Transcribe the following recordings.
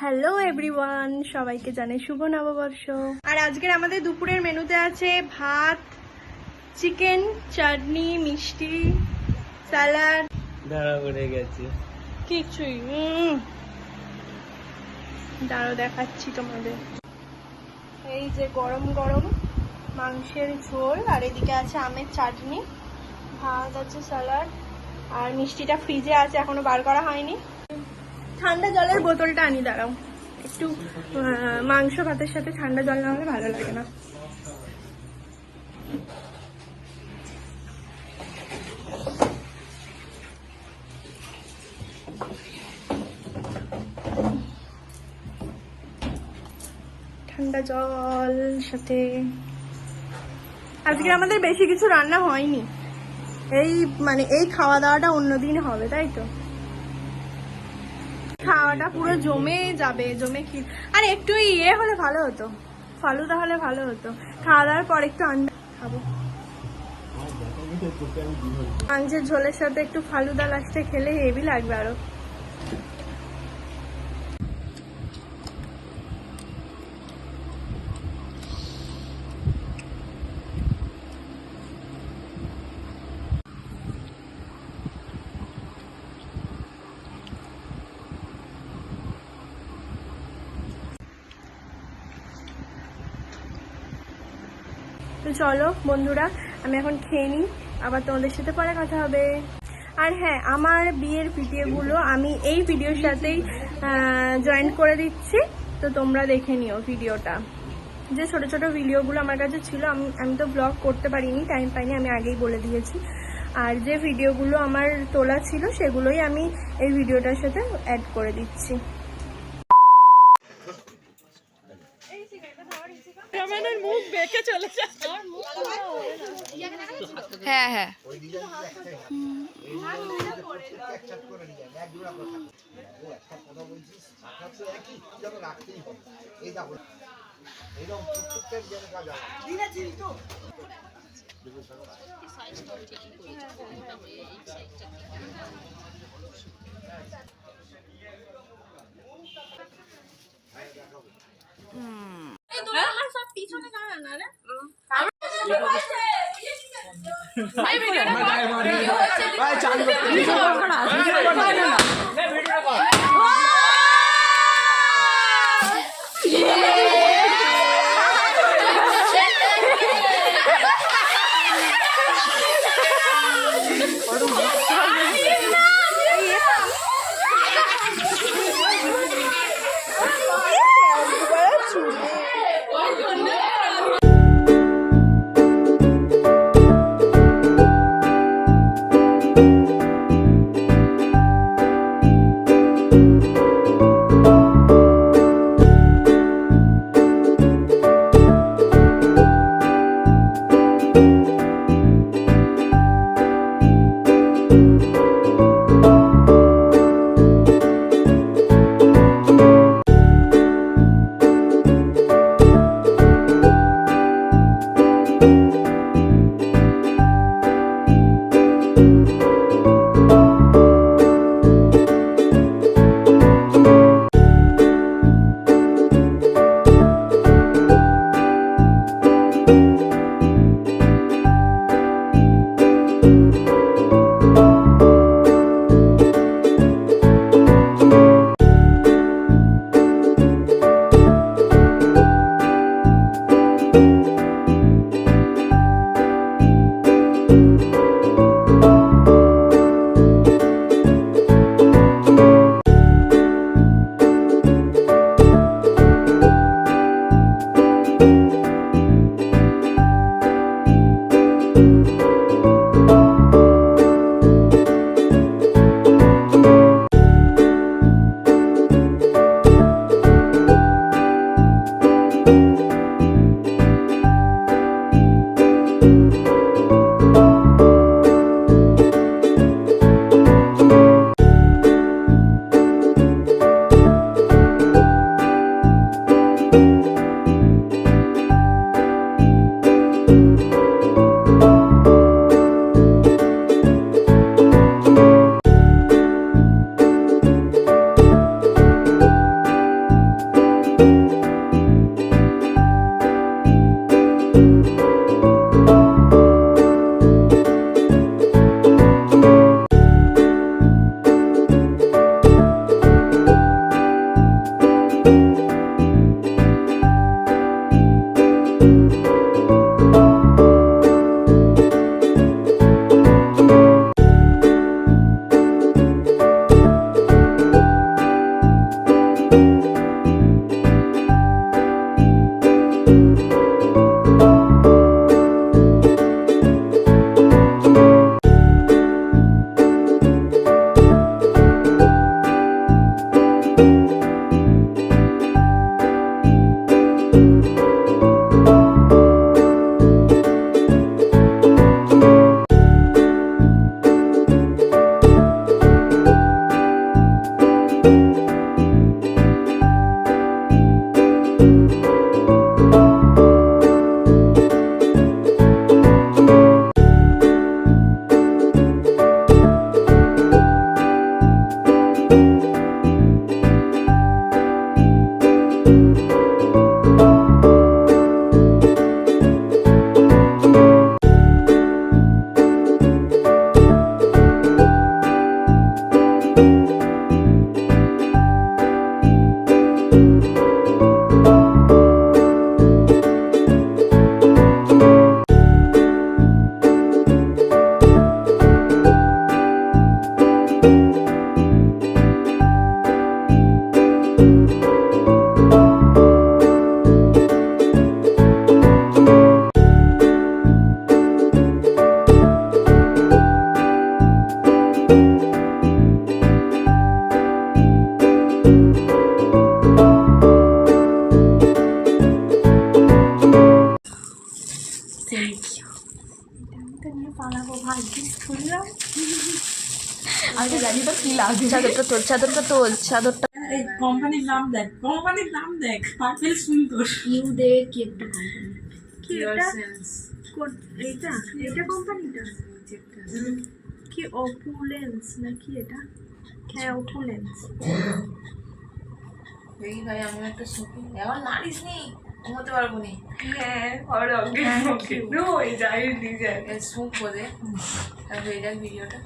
Hello everyone, সবাইকে জানাই শুভ নববর্ষ। আর আজকের আমাদের দুপুরের মেনুতে আছে ভাত, চিকেন, চাটনি, মিষ্টি, স্যালাড। ধরা পড়ে গেছে কিছুই দাঁড়াও দেখাচ্ছি তোমাদের। এই যে গরম গরম মাংসের ঝোল, আর এদিকে আছে আমের চাটনি, ভাত আছে, স্যালাড, আর মিষ্টিটা ফ্রিজে আছে, এখনো বার করা হয়নি। ঠান্ডা জলের বোতলটা আনি, দাঁড়াও একটু। মাংস ভাতের সাথে ঠান্ডা জল না হলে ভালো লাগে না। ঠান্ডা জল সাথে। আজকে আমাদের বেশি কিছু রান্না হয়নি, এই খাওয়া দাওয়াটা অন্যদিন হবে, তাই তো। খাওয়াটা পুরো জমে যাবে, জমে কি আর একটু ইয়ে হলে ভালো হতো, ফালুদা হলে ভালো হতো। খাওয়া দাওয়ার পর একটু আন্ডা খাবো, মাংসের ঝোলের সাথে একটু ফালুদা লাস্টে খেলে হেভি লাগবে আরো। তো চলো বন্ধুরা, আমি এখন খেয়ে নিই, আবার তোমাদের সাথে পরে কথা হবে। আর হ্যাঁ, আমার বিয়ের ভিডিওগুলো আমি এই ভিডিওর সাথেই জয়েন করে দিচ্ছি, তো তোমরা দেখে নিও ভিডিওটা। যে ছোট ছোট ভিডিওগুলো আমার কাছে ছিল, আমি তো ব্লগ করতে পারিনি, টাইম পাইনি, আমি আগেই বলে দিয়েছি। আর যে ভিডিওগুলো আমার তোলা ছিল সেগুলোই আমি এই ভিডিওটার সাথে অ্যাড করে দিচ্ছি। মুখ বেঁকে চলে যাচ্ছে। হ্যাঁ হ্যাঁ লাগে। চাদরটা তোল চাদরটা। এই কোম্পানির নাম দেখ, কোম্পানির নাম দেখ, পারফেল সুন্দর। ইউ দে কি একটা কোম্পানি। কি এটা? এইটা এটা কোম্পানিটা কি অপুলেন্স নাকি এটা? হ্যাঁ অপুলেন্স। এই ভাই আমি একটা শপিং এখন নারিস নি ঘুমোতে পারবো নি। হ্যাঁ আর ওকে ওকে নো এই যাই ডিজাইন সুখ বোধে হয়ে যাক ভিডিওটা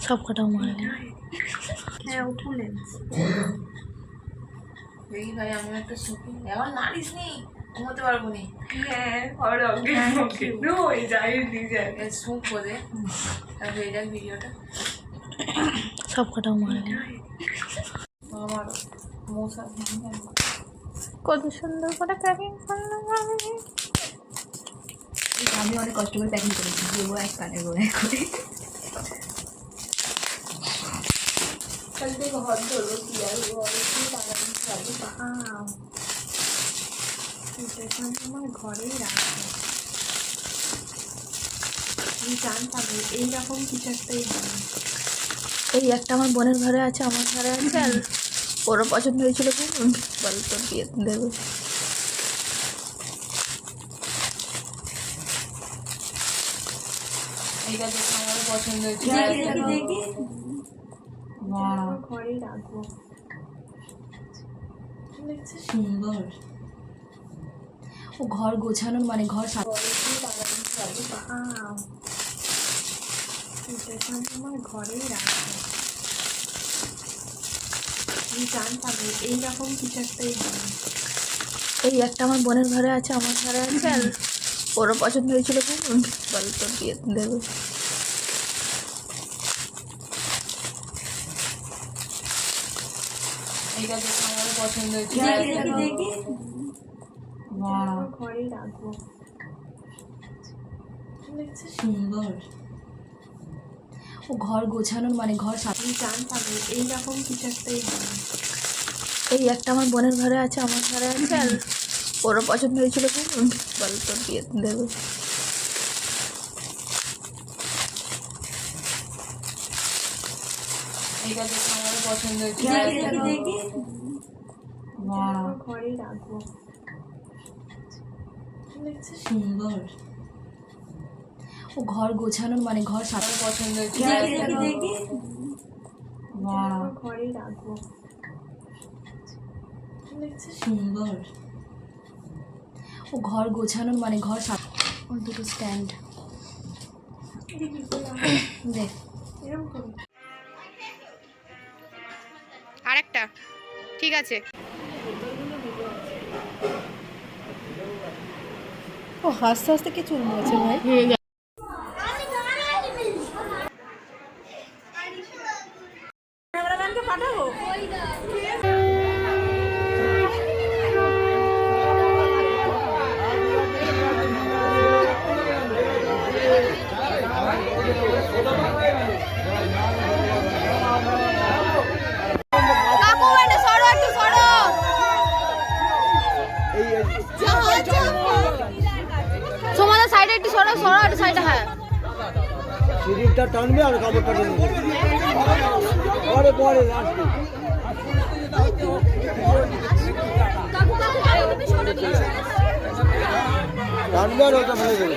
সব কটাও মারে। হ্যাঁ অপুলেন্স। এই ভাই আমি একটা শপিং এখন নারিস নি ঘুমোতে পারবো নি। হ্যাঁ আর ওকে ওকে নো এই যাই ডিজাইন সুখ বোধে হয়ে যাক ভিডিওটা সব কটাও মারে। আমার মশা কত সুন্দর করে প্যাকিং করলো। আমি অনেক কষ্ট করে প্যাকিং করেছি দেবো এক কানের গোড়ায় করে। ঘর ধরবো কি আর আমার ঘরেই রাখবো। আমি জানতাম এইরকম কিছু একটাই হবে। এই একটা আমার বোনের ঘরে আছে আমার ঘরে আছে আর ওরও পছন্দ হয়েছিল বল তোর দিয়ে দেবে। এইটা দেখে আমার পছন্দ হয়েছিল ঘরেই রাখবো। সুন্দর। ও ঘর গোছানোর মানে ঘর আমার ঘরেই রাখবো। আমি জানতাম এইরকম কিছু একটাই হবে। এই একটা আমার বোনের ঘরে আছে আমার ঘরে আছে আর ওরও পছন্দ হয়েছিল বল তোর দিয়ে দেবে। এইটা দেখে আমার পছন্দ হয়েছিল ঘরেই রাখবো। সুন্দর। ও ঘর গোছানোর মানে ঘর আমি জানতাম এইরকম কিছু একটাই হবে। এই একটা আমার বোনের ঘরে আছে আমার ঘরে আছে আর ওরও পছন্দ হয়েছিল বল তোর দিয়ে দেবে। এইটা দেখে আমার পছন্দ হয়েছিল ঘরেই রাখবো। সুন্দর। ও ঘর গোছানোর মানে ঘর সাজানোর পছন্দ হয়েছিল ঘরেই রাখবো। সুন্দর। ও ঘর গোছানোর মানে ঘর ওর দুটো স্ট্যান্ড দেখ এরকম করে আরেকটা ঠিক আছে। ও হাসতে হাসতে কি চুল মরেছে ভাই। ক্যামেরাম্যানকে পাঠাবো। কাকু এটা সরো একটু সরো। তোমাদের সাইডে একটু সরো সরো একটু সাইডে। হ্যাঁ সিঁড়িটা টানবে আর কাপড়টা টেনে দেবে পরে পরে লাস্টে টানবে আর ওটা ফেলে দেবে।